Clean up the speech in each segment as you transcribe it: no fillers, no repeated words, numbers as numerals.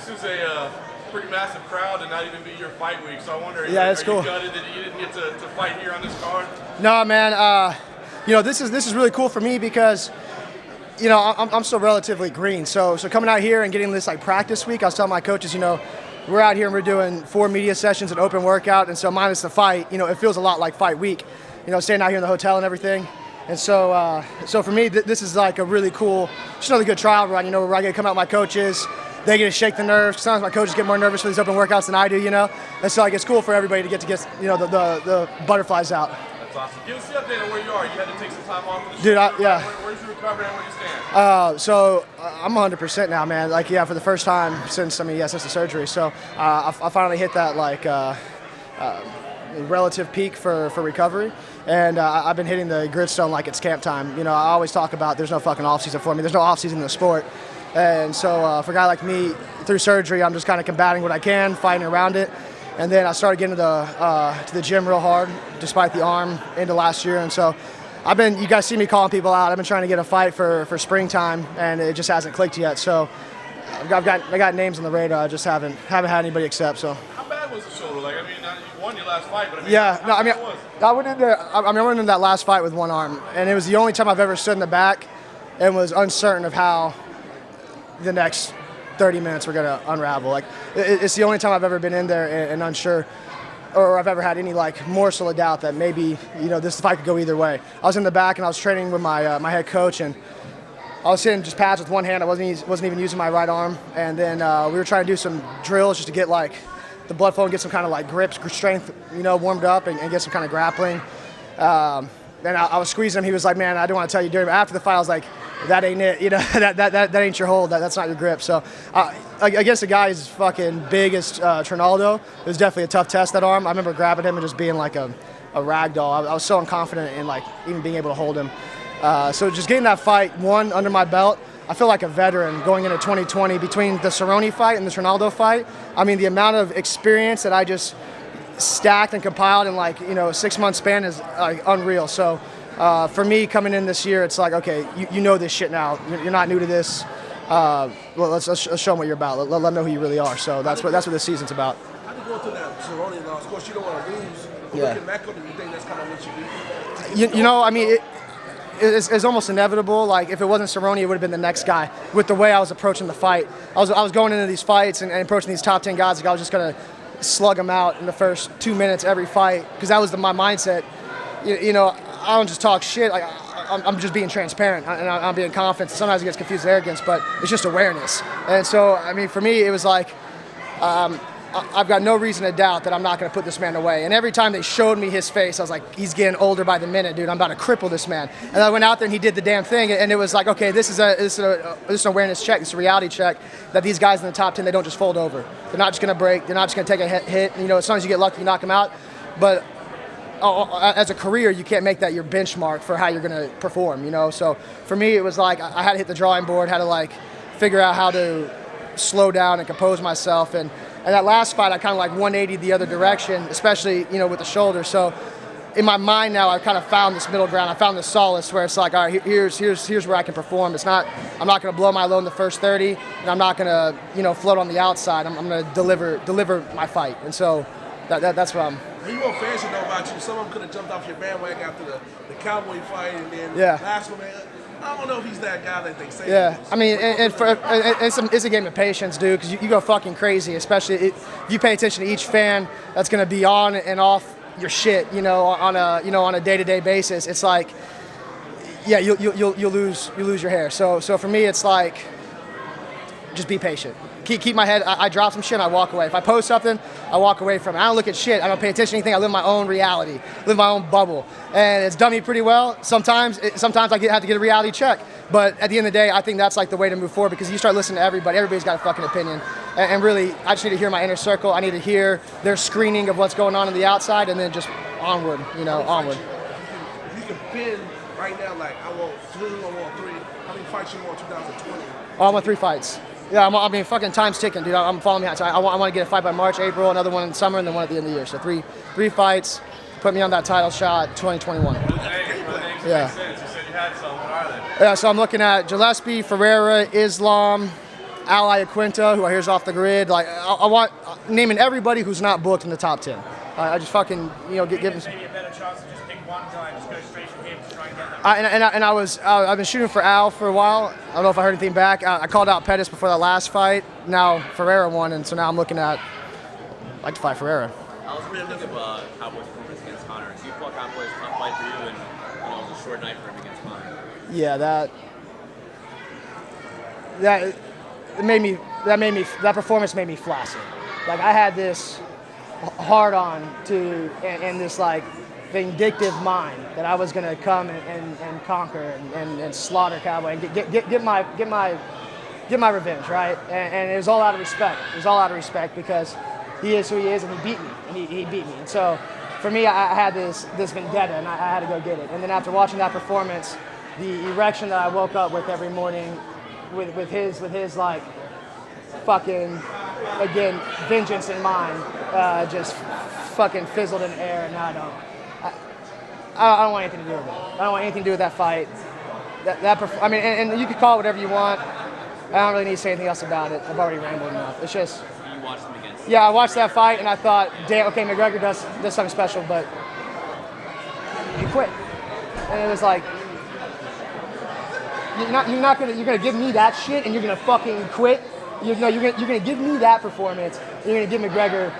This is a pretty massive crowd and not even be your fight week, so I wonder, yeah, it's cool. You gutted that you didn't get to fight here on this card? No, man. This is really cool for me because, I'm still relatively green. So coming out here and getting this like practice week, I was telling my coaches, we're out here and we're doing 4 media sessions, an open workout, and so minus the fight, it feels a lot like fight week. Staying out here in the hotel and everything. And so for me, this is like a really cool, just another good trial run, where I get to come out with my coaches. They get to shake the nerves. Sometimes my coaches get more nervous for these open workouts than I do, And so like it's cool for everybody to get the butterflies out. That's awesome. Give us the update on where you are. You had to take some time off for the Dude, yeah. Where's your recovery and where you stand? So I'm 100% now, man. Like, for the first time since the surgery. So I finally hit that relative peak for recovery. And I've been hitting the gridstone like it's camp time. I always talk about there's no fucking off season for me. There's no off season in the sport. And so for a guy like me, through surgery, I'm just kind of combating what I can, fighting around it. And then I started getting to the gym real hard, despite the arm, into last year. And so you guys see me calling people out. I've been trying to get a fight for springtime, and it just hasn't clicked yet. So I got names on the radar. I just haven't had anybody accept. So. How bad was the shoulder? You won your last fight, but I went in there. I went into that last fight with one arm, and it was the only time I've ever stood in the back and was uncertain of how the next 30 minutes were going to unravel. It's the only time I've ever been in there and unsure, or I've ever had any morsel of doubt that maybe this fight could go either way. I was in the back and I was training with my my head coach, and I was hitting just pads with one hand. I wasn't even using my right arm, and then we were trying to do some drills just to get the blood flow and get some kind of grip strength, warmed up and get some kind of grappling. And I was squeezing him. He was like, "Man, I don't want to tell you during." But after the fight, I was like, "That ain't it. That ain't your hold. That's not your grip." So against a guy as fucking big as Hernandez, it was definitely a tough test, that arm. I remember grabbing him and just being like a rag doll. I was so unconfident in even being able to hold him. So just getting that fight one under my belt, I feel like a veteran going into 2020 between the Cerrone fight and the Hernandez fight. I mean, the amount of experience that I just stacked and compiled in a 6-month span is unreal. So for me coming in this year, it's like, okay, you know this shit now. You're not new to this. Well, let's show them what you're about. Let them know who you really are. So that's what this season's about. How do you go through that Cerrone loss? Of course, you don't want to lose. But looking back on it, you think that's kind of what you do? It's almost inevitable. If it wasn't Cerrone, it would have been the next guy. With the way I was approaching the fight, I was going into these fights and approaching these top 10 guys. I was just gonna slug them out in the first 2 minutes every fight, because that was my mindset. I don't just talk shit. I'm just being transparent and I'm being confident. Sometimes it gets confused with arrogance, but it's just awareness. And so, for me, it was I've got no reason to doubt that I'm not going to put this man away. And every time they showed me his face, I was like, he's getting older by the minute, dude. I'm about to cripple this man. And I went out there and he did the damn thing. And it was like, okay, this is an awareness check. It's a reality check that these guys in the top 10, they don't just fold over. They're not just going to break. They're not just going to take a hit. As long as you get lucky, you knock them out. But as a career, you can't make that your benchmark for how you're going to perform, So for me, it was I had to hit the drawing board, had to figure out how to slow down and compose myself. And that last fight, I kind of 180 the other direction, especially, with the shoulder. So in my mind now, I've kind of found this middle ground. I found this solace where it's all right, here's where I can perform. I'm not going to blow my load in the first 30, and I'm not going to, float on the outside. I'm going to deliver my fight. And so that's what I'm. You want fans to know about you. Some of them could have jumped off your bandwagon after the Cowboy fight, and then last one, man. I don't know if he's that guy that they say. Yeah, it's a game of patience, dude. Because you go fucking crazy, especially if you pay attention to each fan that's going to be on and off your shit, on a day-to-day basis. It's you'll lose your hair. So for me, it's just be patient. Keep my head. I drop some shit and I walk away. If I post something, I walk away from it. I don't look at shit. I don't pay attention to anything. I live my own reality, live my own bubble, and it's done me pretty well. Sometimes I have to get a reality check, but at the end of the day, I think that's the way to move forward, because you start listening to everybody. Everybody's got a fucking opinion, and really, I just need to hear my inner circle. I need to hear their screening of what's going on the outside, and then just onward. Onward. If you can pin right now, I want 2, I want 3. How many fights you want 2020? Oh, I want 3 fights. Yeah, fucking time's ticking, dude. I'm following me out. So I want to get a fight by March, April, another one in summer, and then one at the end of the year. So three fights, put me on that title shot, 2021. Yeah. You said you had some. What are they? Yeah, so I'm looking at Gillespie, Ferreira, Islam, Al Iaquinta, who I hear is off the grid. Like I want naming everybody who's not booked in the top 10. I just fucking give them. Maybe a better chance to just pick one guy and just go straight from him to try and get that. I've been shooting for Al for a while. I don't know if I heard anything back. I called out Pettis before that last fight. Now Ferreira won, and so now I'm looking at. I'd like to fight Ferreira. How was the think of Cowboy's performance against Conor? Do you feel like Cowboy's a tough fight for you, and it was a short night for him against Conor? Yeah, that performance made me flaccid. Like I had this hard on to and this like vindictive mind that I was gonna come and conquer and slaughter Cowboy and get my revenge, right? And it was all out of respect. It was all out of respect because he is who he is and he beat me and he beat me. And so for me, I had this vendetta and I had to go get it. And then after watching that performance, the erection that I woke up with every morning with his like fucking again vengeance in mind just fucking fizzled in the air, and now I don't want anything to do with it. I don't want anything to do with that fight. I mean, and you can call it whatever you want. I don't really need to say anything else about it. I've already rambled enough. It's just. You watched him against. Yeah, I watched that fight and I thought, damn, okay, McGregor does something special, but he quit. And it was like, you're gonna give me that shit and you're gonna fucking quit. You're gonna give me that performance. You're gonna give McGregor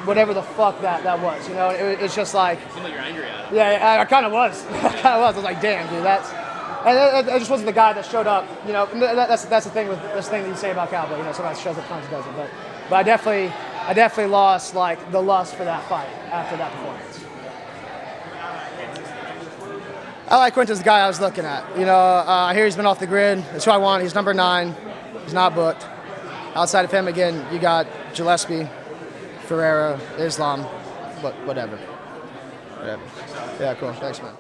whatever the fuck that was. You know, it's just like. You seem like you're angry at him. Yeah, I kind of was. I was like, damn, dude, and I just wasn't the guy that showed up. You know, that's the thing with this thing that you say about Cowboy. You know, sometimes shows up, sometimes doesn't. But I definitely lost like the lust for that fight after that performance. I like Quinton's the guy I was looking at. You know, I hear he's been off the grid. That's who I want. He's number 9. He's not booked. Outside of him, again, you got Gillespie, Ferreira, Islam, but whatever. Yeah, cool. Thanks, man.